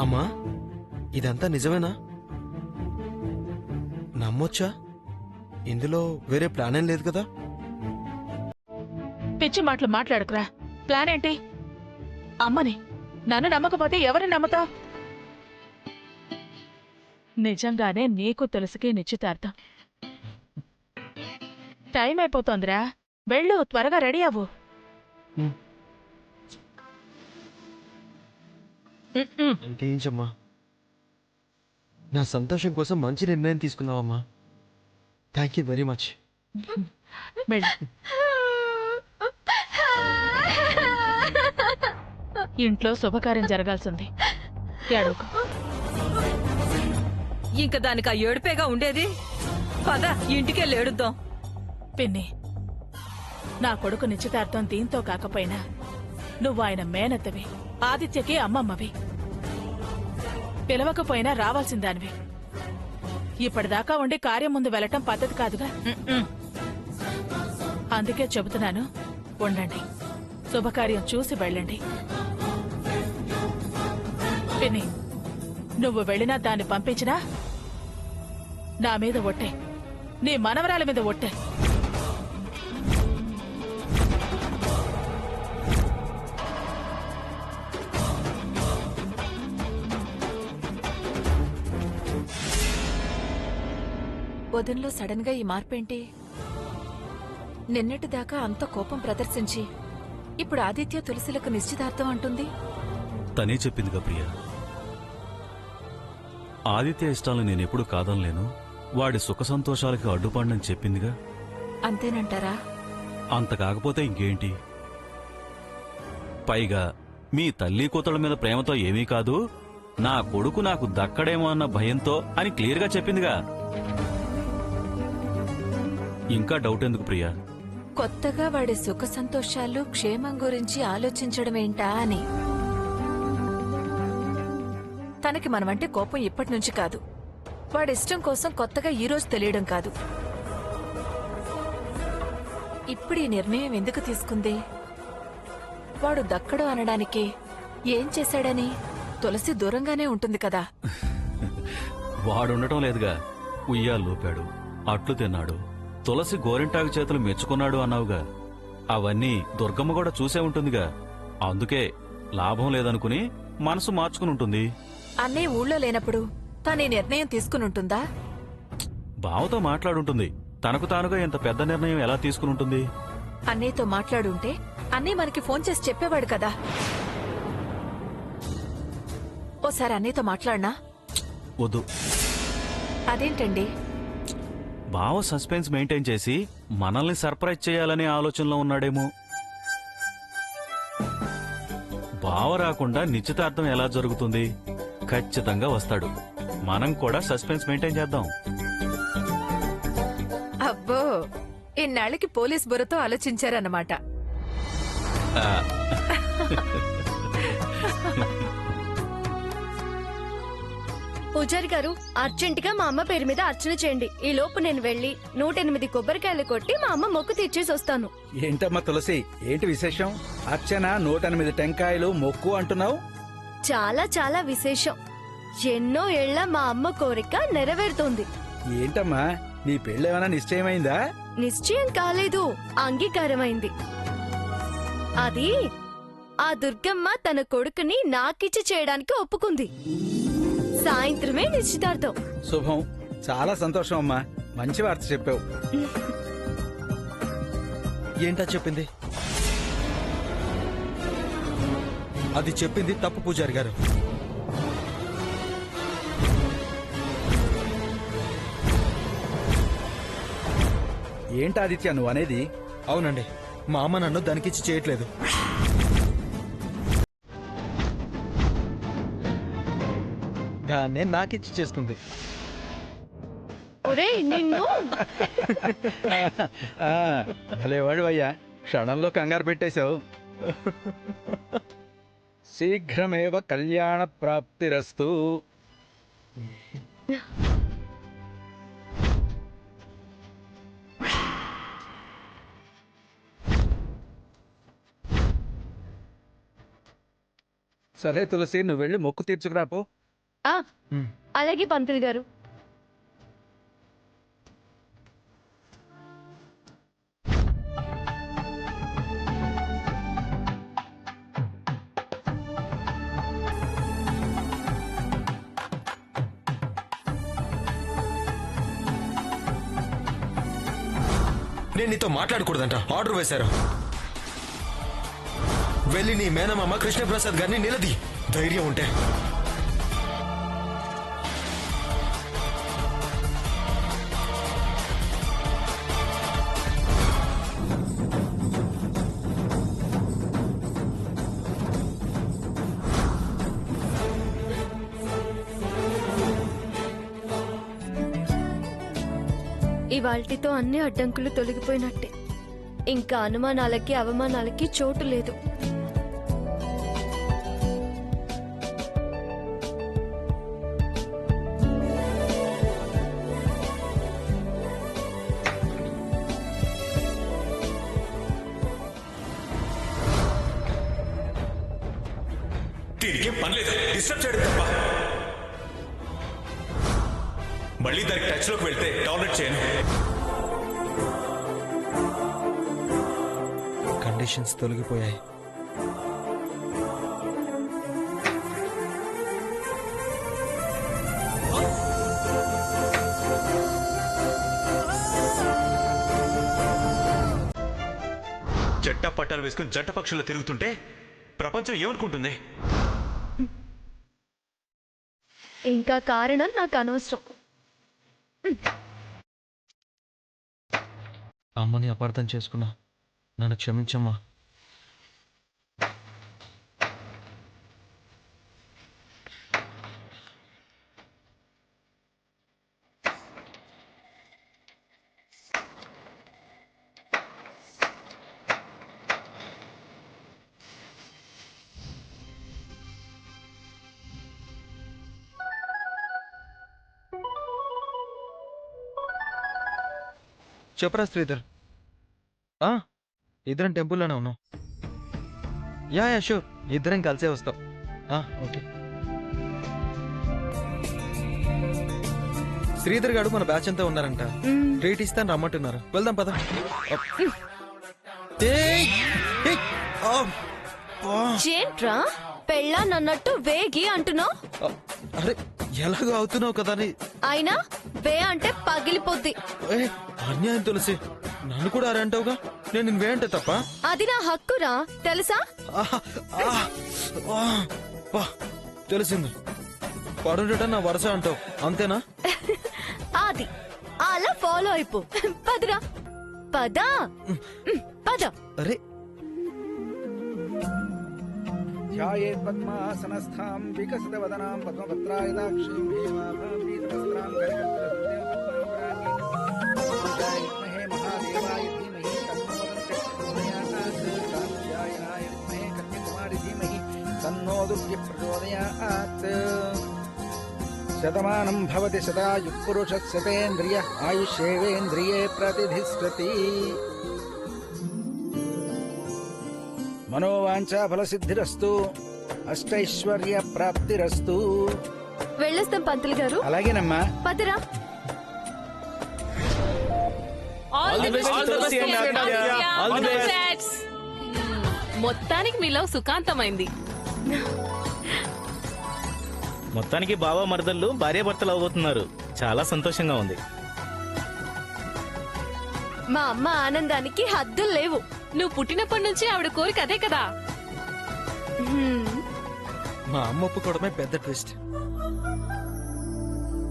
అమ్మా ఇదంతా నిజమేనా? నమ్మొచ్చా? ఇందులో వేరే ప్లాన్ ఏం లేదు కదా? పిచ్చి మాటలు మాట్లాడుకురా. ప్లాన్ ఏంటి? అమ్మని నన్ను నమ్మకపోతే ఎవరిని నమ్ముతావు? నిజంగానే నీకు తులసికి నిశ్చితార్థం. టైం అయిపోతోందిరా, వెళ్ళు, త్వరగా రెడీ అవ్వు. ఏంటమ్మా, నా సంతోషం కోసం మంచి నిర్ణయం తీసుకున్నావమ్మా. Thank you very much. వెళ్ళు. ఇంట్లో శుభకార్యం జరగాల్సింది. ఏడవకు. ఇంక దానికి ఆ ఏడుపేగా ఉండేది. పద ఇంటికెళ్ళి ఏడుద్దాం. పిన్ని, నా కొడుకు నిశ్చితార్థం దీంతో కాకపోయినా నువ్వు ఆయన మేనత్తవి, ఆదిత్యకి అమ్మమ్మవి. పిలవకపోయినా రావాల్సిందానివి. ఇప్పటిదాకా ఉండి కార్యం ముందు వెళ్ళటం పద్ధతి కాదుగా. అందుకే చెబుతున్నాను, ఉండండి, శుభకార్యం చూసి వెళ్ళండి. పిన్ని, నువ్వు వెళ్ళినా దాన్ని పంపించినా నా మీద ఒట్టే, నీ మనవరాల మీద ఒట్టే. వదినలో సడన్ గా ఈ మార్పేంటి? నిన్నటిదాకా అంత కోపం ప్రదర్శించి ఇప్పుడు ఆదిత్య తులసిలకు నిశ్చితార్థం అంటుంది. తనే చెప్పిందిగా ప్రియా. ఆదిత్య ఇష్టాలను నేనెప్పుడు కాదనలేను, వాడి సుఖ సంతోషాలకి అడ్డుపడనని చెప్పిందిగా. అంతేనంటారా? అంత కాకపోతే ఇంకేంటి? పైగా మీ తల్లి కూతుళ్ళ మీద ప్రేమతో ఏమీ కాదు, నా కొడుకు నాకు దక్కడేమో అన్న భయంతో అని క్లియర్గా చెప్పిందిగా. ఇంకా డౌట్ ఎందుకు ప్రియా? కొత్తగా వాడి సుఖ సంతోషాలు, క్షేమం గురించి ఆలోచించడమేంటా అని. తనకి మనమంటే కోపం ఇప్పటి నుంచి కాదు, వాడి ఇష్టం కోసం కొత్తగా ఈ రోజు తెలియడం కాదు. ఇప్పుడు ఈ నిర్ణయం ఎందుకు తీసుకుంది? వాడు దక్కడు అనడానికి ఏం చేశాడని? తులసి దూరంగానే ఉంటుంది కదా. వాడుండటం లేదుగా. ఉయ్యాలూపాడు, అట్లు తిన్నాడు, తులసి గోరింటాకు చేతులు మెచ్చుకున్నాడు అన్నావుగా. అవన్నీ దుర్గమ్మ కూడా చూసే ఉంటుందిగా. అందుకే లాభం లేదనుకుని మనసు మార్చుకుని ఉంటుంది. అన్నీ ఊళ్ళో లేనప్పుడు తను ఈ నిర్ణయం తీసుకునుంటుందా? బావతో మాట్లాడుంటుంది. తనకు తానుగా ఇంత పెద్ద నిర్ణయం ఎలా తీసుకుని ఉంటుంది? అన్నయ్యతో మాట్లాడుంటే అన్నయ్య మనకి ఫోన్ చేసి చెప్పేవాడు కదా. ఓసారి అన్నయ్యతో మాట్లాడినా? వద్దు. అదేంటండి? బావ సస్పెన్స్ మెయింటైన్ చేసి మనల్ని సర్ప్రైజ్ చేయాలనే ఆలోచనలో ఉన్నాడేమో. బావ రాకుండా నిశ్చితార్థం ఎలా జరుగుతుంది? ఖచ్చితంగా వస్తాడు. మనం కూడా సస్పెన్స్ మెయింటైన్ చేద్దాం. అబ్బో, ఇన్నాళ్ళకి పోలీస్ బుర్రతో ఆలోచించారన్నమాట. పూజారి గారు, అర్జెంట్ గా మా అమ్మ పేరు మీద అర్చన చేయండి. ఈ లోపు నేను వెళ్లి 108 కొబ్బరికాయలు కొట్టి మా అమ్మ మొక్కు తీర్చేసి వస్తాను. ఏంటమ్మా తులసి, ఏంటి విశేషం? అర్చన 108 టెంకాయలు మొక్కు అంటున్నావు? చాలా చాలా విశేషం. ఎన్నో ఏళ్ల మా అమ్మ కోరిక నెరవేరుతోంది. ఏంటమ్మా, నీ పెళ్ళేమైనా నిశ్చయమైందా? నిశ్చయం కాలేదు, అంగీకారమైంది. అది ఆ దుర్గమ్మ తన కొడుకుని నాకిచ్చి చేయడానికి ఒప్పుకుంది. సాయంత్రమే నిశ్చితార్థం. శుభం, చాలా సంతోషం అమ్మా, మంచి వార్త చెప్పావు. ఏంటా చెప్పింది? అది చెప్పింది తప్పు పూజారి గారు. ఏంటి ఆదిత్య నువ్వు అనేది? అవునండి, మా అమ్మ నన్ను దానికిచ్చి చేయట్లేదు. దాన్నే నాకిచ్చి చేస్తుంది. భలేవాడు అయ్యా, క్షణంలో కంగారు పెట్టేశావు. శీఘ్రమేవ కళ్యాణ ప్రాప్తిరస్తు. సరే తులసి, నువ్వు వెళ్ళి మొక్కు తీర్చుకురాపో. ఆ, అలాగే పంతులు గారు. నేను నీతో మాట్లాడకూడదంట ఆర్డర్ వేశారు. వెళ్ళి నీ మేనమామ కృష్ణప్రసాద్ గారిని నిలది, ధైర్యం ఉంటే. ఇవాల్టితో అన్ని అడ్డంకులు తొలగిపోయినట్టే. ఇంకా అనుమానాలకి అవమానాలకి చోటు లేదు. దీనికేం పని లేదు, డిస్టర్బ్ చేయడం తప్ప. మళ్ళీ దానికి టచ్ లోకి వెళ్తే టాలరేట్ చేయను. కండిషన్స్ తొలగిపోయాయి. జట్టా పట్టాలు వేసుకుని జంట పక్షుల్లో తిరుగుతుంటే ప్రపంచం ఏమనుకుంటుంది? ఇంకా కారణం నాకు అనవసరం. అమ్మని అపార్థం చేసుకున్నా, నన్ను క్షమించమ్మా. చెప్పరా శ్రీధర్? ఇద్దరం టెంపుల్లోనే ఉన్నాం. యా షూర్, ఇద్దరం కలిసే వస్తాం. ఓకే. శ్రీధర్ గారు మన బ్యాచ్ అంతా ఉన్నారంట. ట్రీట్ ఇస్తాను రమ్మంటున్నారు. వెళ్దాం పద. ఏంట్రా పెళ్ళాన్నట్టు వేగి అంటున్నావు? అరే ఎలాగో అవుతున్నావు కదా అని. అయినా వే అంటే పగిలిపోద్ది. అన్యాయం తులసి, నన్ను కూడా అరే అంటావుగా. నేను నిన్ను వే అంటే తప్ప? అది నా హక్కురా, తెలుసా? తెలిసింది. పడుండటం నా వరుస అంటావు, అంతేనా? అది అలా ఫాలో అయిపో. పదరా, పద పద. అరే ధ్యాయేత్ పద్మాసనస్థాం వికసితవదనాం పద్మపత్రాయదాక్షీం హేమాభాం పీతవస్త్రాం గణగణపతిమహే మహాదేవాయ ధీమహి తన్నో దుర్గే ప్రచోదయాత్. శతమానం భవతి శతాయుః పురుషः శతేంద్రియ ఆయుష్యేవేంద్రియే ప్రతిధిష్ఠతి. మనోవాంఛా ఫలసిద్ధిరస్తు, అష్టైశ్వర్య ప్రాప్తిరస్తు. వెళ్ళొస్తాం పంతులు గారు. అలాగేనమ్మా. పదరా. మొత్తానికి మీలో సుఖాంతమైంది. మొత్తానికి బావ మరదళ్ళు భార్యాభర్తలు అవబోతున్నారు. చాలా సంతోషంగా ఉంది. మా అమ్మ ఆనందానికి హద్దులు లేవు. నువ్వు పుట్టినప్పటి నుంచి ఆవిడ కోరిక అదే కదా. మా అమ్మ ఒప్పుకోవడమే పెద్ద ట్విస్ట్.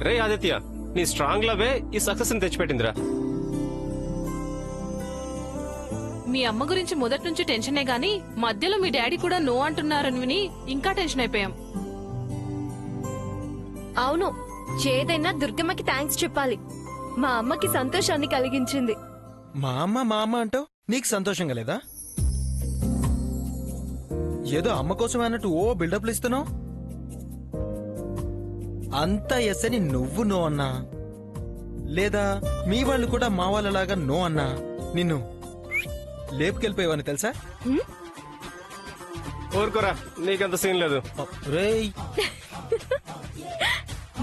రే ఆదిత్య, నీ స్ట్రాంగ్ లవే ఈ సక్సెస్ ని తెచ్చిపెట్టిందిరా. మీ అమ్మ గురించి మొదటి నుంచి టెన్షనే గాని మధ్యలో మీ డాడీ కూడా నో అంటున్నారని విని ఇంకా టెన్షన్ అయిపోయాం. అవును, ఏదైనా దుర్గమ్మకి థ్యాంక్స్ చెప్పాలి. మా అమ్మకి సంతోషాన్ని కలిగించింది. మా అమ్మ అంటావు, నీకు సంతోషంగా లేదా? ఏదో అమ్మ కోసమే అన్నట్టు ఓ బిల్డప్లు ఇస్తున్నావు. అంతా ఎస్ అని నువ్వు నో అన్నా, లేదా మీ వాళ్ళు కూడా మా వాళ్ళలాగా నో అన్నా నిన్ను లేపుకెళ్ళిపోయావని తెలుసా? ఊరుకోరా, నీకంత సీన్ లేదు. రేయ్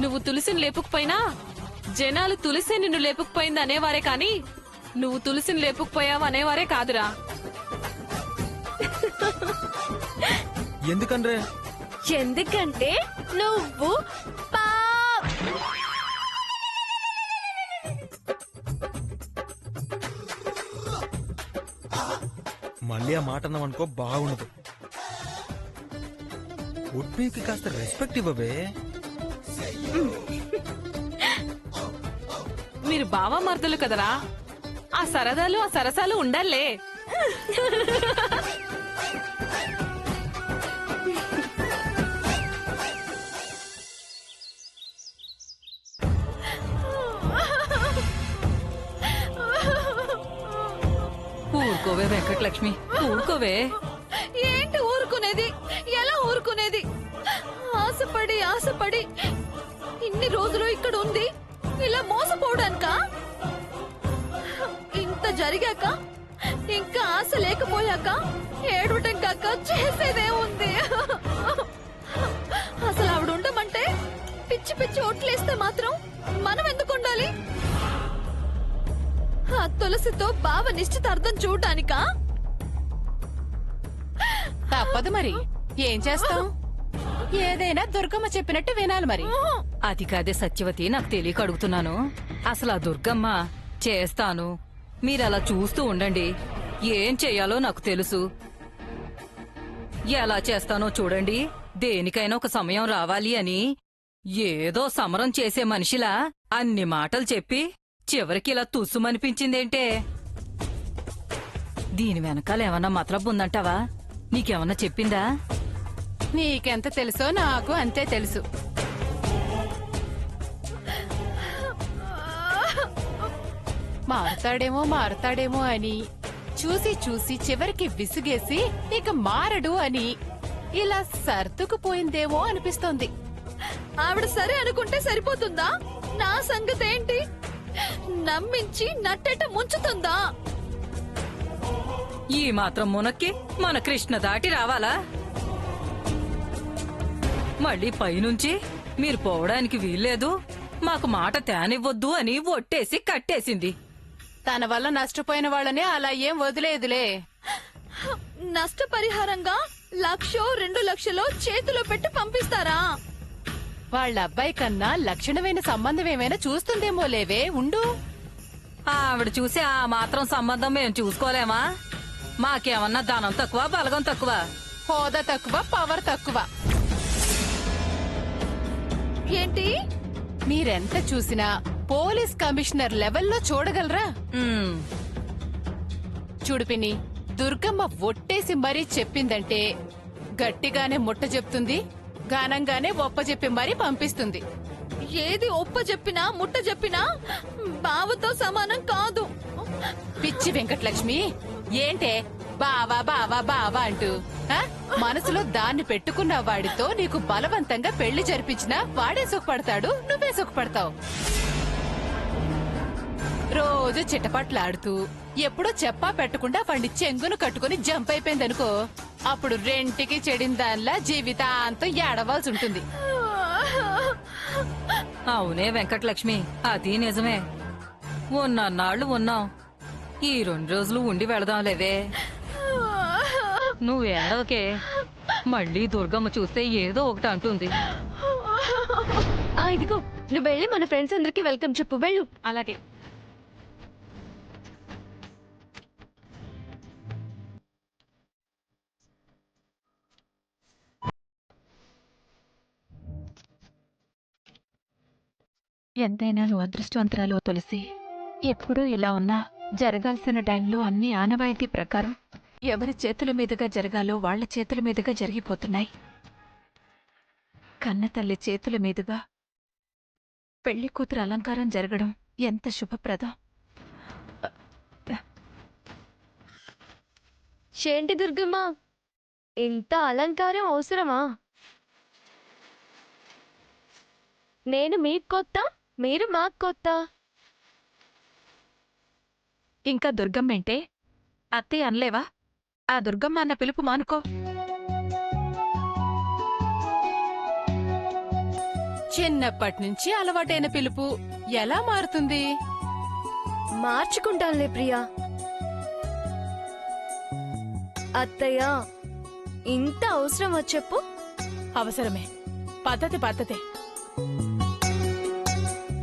నువ్వు తులసిని లేపుకుపోయినా జనాలు తులసి నిన్ను లేపుకుపోయింది అనేవారే కాని నువ్వు తులసిని లేపుకుపోయావు అనేవారే కాదురా. ఎందుకనరే? ఎందుకంటే నువ్వు మళ్ళీ ఆ మాట అన్నావనుకో బాగుండదు. ఉడ్పీకి కాస్త రెస్పెక్ట్ ఇవ్వవే. మీరు బావ మర్దలు కదరా, ఆ సరదాలు ఆ సరసాలు ఉండాలే. ఊరుకోవే వెంకటలక్ష్మి, ఊరుకోవే. ఏంటి ఊరుకునేది? ఎలా ఊరుకునేది? ఆశపడి ఆశపడి ఇన్ని రోజులు ఇక్కడ ఉంది ఇలా మోసపోవడానికా? ఇంత జరిగాక ఇంకా ఆశ లేకపోయాక ఏడవటం కాక చేసేదే ఉంది. అసలు ఆవిడ ఉండమంటే పిచ్చి పిచ్చి ఓట్లేస్తే మాత్రం మనం ఎందుకు ఉండాలి? ఆ తులసితో బావ నిశ్చితార్థం చూడటానికా? తప్పదు మరి, ఏం చేస్తాం? ఏదైనా దుర్గమ్మ చెప్పినట్టు వినాలి మరి. అది కాదే సత్యవతి, నాకు తెలియక అడుగుతున్నాను. అసలు ఆ దుర్గమ్మ చేస్తాను, మీరలా చూస్తూ ఉండండి, ఏం చెయ్యాలో నాకు తెలుసు, ఎలా చేస్తానో చూడండి. దేనికైనా ఒక సమయం రావాలి అని ఏదో సమరం చేసే మనిషిలా అన్ని మాటలు చెప్పి చివరికి ఇలా తుస్సుమనిపించిందేంటే? దీని వెనకాల ఏమన్నా మతలబు ఉందంటావా? నీకేమన్నా చెప్పిందా? నీకెంత తెలుసో నాకు అంతే తెలుసు. మారుతాడేమో అని చూసి చూసి చివరికి విసుగేసి ఇక మారడు అని ఇలా సర్దుకుపోయిందేమో అనిపిస్తోంది. ఆవిడ సరే అనుకుంటే సరిపోతుందా? నా సంగతి ఏంటి? నమ్మించి నట్టేట ముంచుతుందా? ఈ మాత్రం మునక్కి మన కృష్ణ దాటి రావాలా? మళ్ళీ పైనుంచి మీరు పోవడానికి వీల్లేదు, మాకు మాట తేనివ్వద్దు అని ఒట్టేసి కట్టేసింది. తన వల్ల నష్టపోయిన వాళ్ళని అలా ఏం వదిలేదులే. నష్టపరిహారంగా 1,00,000 2,00,000 చేతిలో పెట్టి పంపిస్తారా? వాళ్ళ అబ్బాయి కన్నా లక్షణమైన సంబంధం ఏమైనా చూస్తుందేమో లేవే, ఉండు. ఆవిడ చూసి ఆ మాత్రం సంబంధం మేము చూసుకోలేమా? మాకేమన్నా ధనం తక్కువ, బలగం తక్కువ? హోదా తక్కువ, పవర్ తక్కువ? ఏంటి? మీరెంత చూసినా పోలీస్ కమిషనర్ లెవెల్లో చూడగలరా? ఉమ్, చూడు పిన్ని, దుర్గమ్మ ఒట్టేసి మరీ చెప్పిందంటే గట్టిగానే ముట్ట చెప్తుంది, ఘనంగానే ఒప్ప చెప్పి మరీ పంపిస్తుంది. ఏది ఒప్ప చెప్పినా ముట్ట చెప్పినా బావతో సమానం కాదు. పిచ్చి వెంకటలక్ష్మి, ఏంటే బావా బావా బావా అంటూ ఆ? మనసులో దాన్ని పెట్టుకున్న వాడితో నీకు బలవంతంగా పెళ్లి జరిపించినా వాడే సుఖపడతాడు, నువ్వే సుఖపడతావు. రోజు చిట్టపట్లాడుతూ ఎప్పుడో చెప్పా పెట్టకుండా వాడిని చెంగును కట్టుకుని జంప్ అయిపోయిందనుకో, అప్పుడు రెంటికి చెడిన దానిలా జీవితాంతం ఏడవాల్సి ఉంటుంది. అవునే వెంకటలక్ష్మి, అది నిజమే. ఉన్నన్నాళ్ళు ఉన్నాం, ఈ 2 రోజులు ఉండి వెళదాంలేవే. నువ్వేడవకే, మళ్ళీ దుర్గమ్మ చూస్తే ఏదో ఒకటి అంటుంది. ఇదిగో నువ్వు వెళ్ళి మన ఫ్రెండ్స్ అందరికి వెల్కమ్ చెప్పు, వెళ్ళు. అలాగే. ఎంతైనా నువ్వు అదృష్టవంతరాలు తులసి. ఎప్పుడూ ఇలా ఉన్నా జరగాల్సిన టైంలో అన్ని ఆనవాయితీ ప్రకారం ఎవరి చేతుల మీదుగా జరగాలో వాళ్ల చేతుల మీదుగా జరిగిపోతున్నాయి. కన్న తల్లి చేతుల మీదుగా పెళ్లి కూతురు అలంకారం జరగడం ఎంత శుభప్రదం. ఏంటి దుర్గమ్మ, ఇంత అలంకారం అవసరమా? నేను మీకు కొత్త, మీరు మాకు కొత్త. ఇంకా దుర్గమ్మేంటే? అత్తే అనలేవా? ఆ దుర్గమ్మ అన్న పిలుపు మానుకో. చిన్నప్పటి నుంచి అలవాటైన పిలుపు ఎలా మారుతుంది? మార్చుకుంటానులే ప్రియా. అత్తయ్య, ఇంత అవసరమా చెప్పు? అవసరమే. పద్ధతి.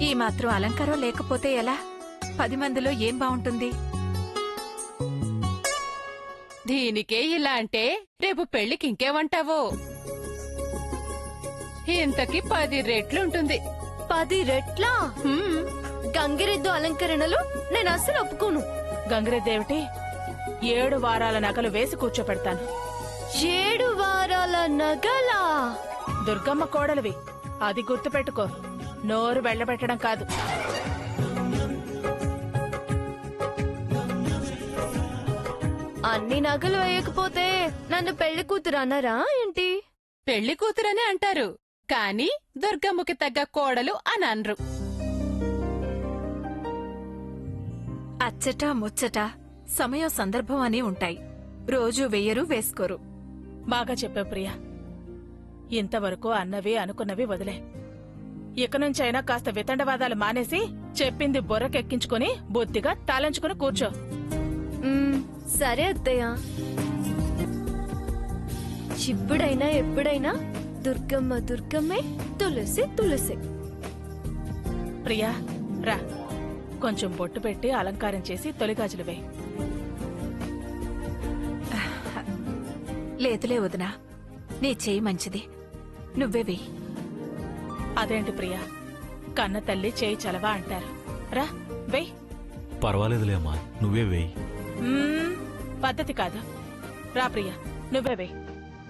ఈ మాత్రం అలంకారం లేకపోతే ఎలా? 10 మందిలో ఏం బాగుంటుంది? దీనికే ఇలా అంటే రేపు పెళ్లికి ఇంకేమంటావో? ఇంతకి 10 రెట్లుంటుంది. 10 రెట్లా? గంగిరెద్దు అలంకరణలు నేను అస్సలు ఒప్పుకోను. గంగిరెద్దేవిటి 7 వారాల నగలు వేసి కూర్చోపెడతాను. 7 వారాల నగలా? దుర్గమ్మ కోడలివి, అది గుర్తుపెట్టుకో. నోరు వెళ్ళబెట్టడం కాదు. అన్ని నగలు వేయకపోతే నన్ను పెళ్లి కూతురు అన్నారా ఏంటి? పెళ్లి కూతురనే అంటారు, కాని దుర్గమ్మకి తగ్గ కోడలు అని అనరు. అచ్చట ముచ్చట సమయం సందర్భం అని ఉంటాయి. రోజూ వెయ్యరు, వేసుకోరు. బాగా చెప్పావు ప్రియా. ఇంతవరకు అన్నవి అనుకున్నవి వదిలే. ఇక నుంచైనా కాస్త వితండవాదాలు మానేసి చెప్పింది బొర్రకెక్కించుకుని బుద్ధిగా తాళంచుకుని కూర్చో. సరే అత్తయ్య. ఇప్పుడైనా ఎప్పుడైనా దుర్గమ్మ దుర్గమ్మే, తులసి తులసి. ప్రియా రా, కొంచెం బొట్టు పెట్టి అలంకారం చేసి తొలిగాజులు వేయి. లేదులే వదినా, నీ చేయి మంచిది, నువ్వే వెయ్యి. అదేంటి ప్రియా, కన్న తల్లి చేయి చలవా అంటారు. రా వెయ్యి. పర్వాలేదులే అమ్మా, నువ్వే వేయి. పద్ధతి కాదు. రా ప్రియా, నువ్వే వెయ్యి.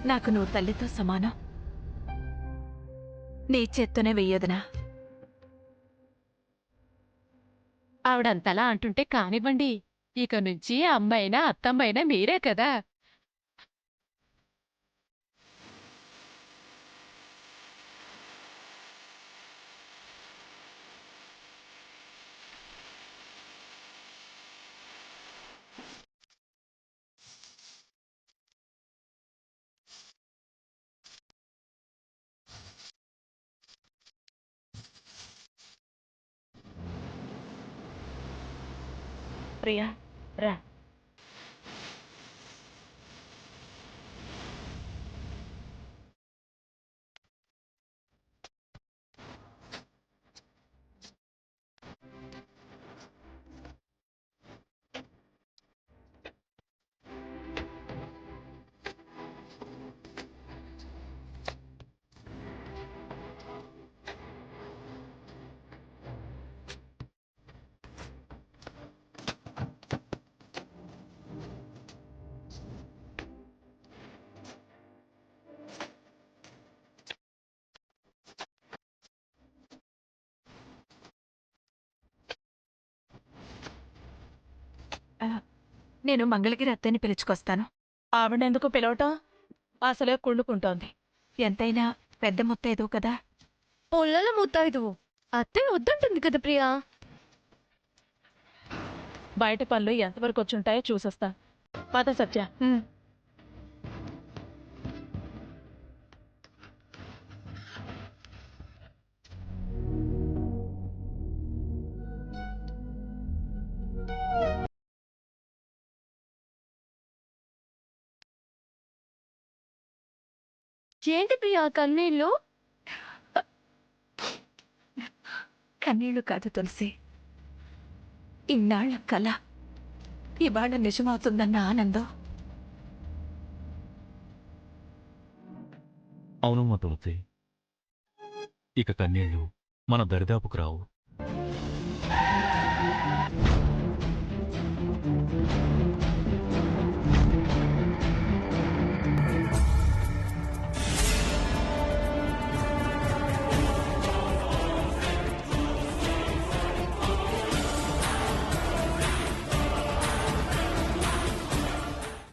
నాకు నువ్వు తల్లితో సమానం. నీ చేత్తోనే వెయ్యొదినా. ఆవిడంతలా అంటుంటే కానివ్వండి. ఇక నుంచి అమ్మైనా అత్తమ్మైనా మీరే కదా. ప్రియా రా. నేను మంగళగిరి అత్తయ్యని పిలుచుకొస్తాను. ఆవిడెందుకు పిలవటం? అసలే కుళ్ళుకుంటోంది. ఎంతైనా పెద్ద ముత్తైదు కదా. పొల్లల ముత్తాయిదు అత్తయ్య వద్దంటుంది కదా ప్రియా. బయట పనులు ఎంతవరకు వచ్చుంటాయో చూసొస్తా. పద సత్య. ఏంటి ప్రియా కన్నీళ్ళు? కన్నీళ్లు కాదు తులసి, ఇన్నాళ్ల కల ఇవాళ నిజమవుతుందన్న ఆనందం. అవునమ్మా తులసి, ఇక కన్నీళ్లు మన దరిదాపుకు రావు.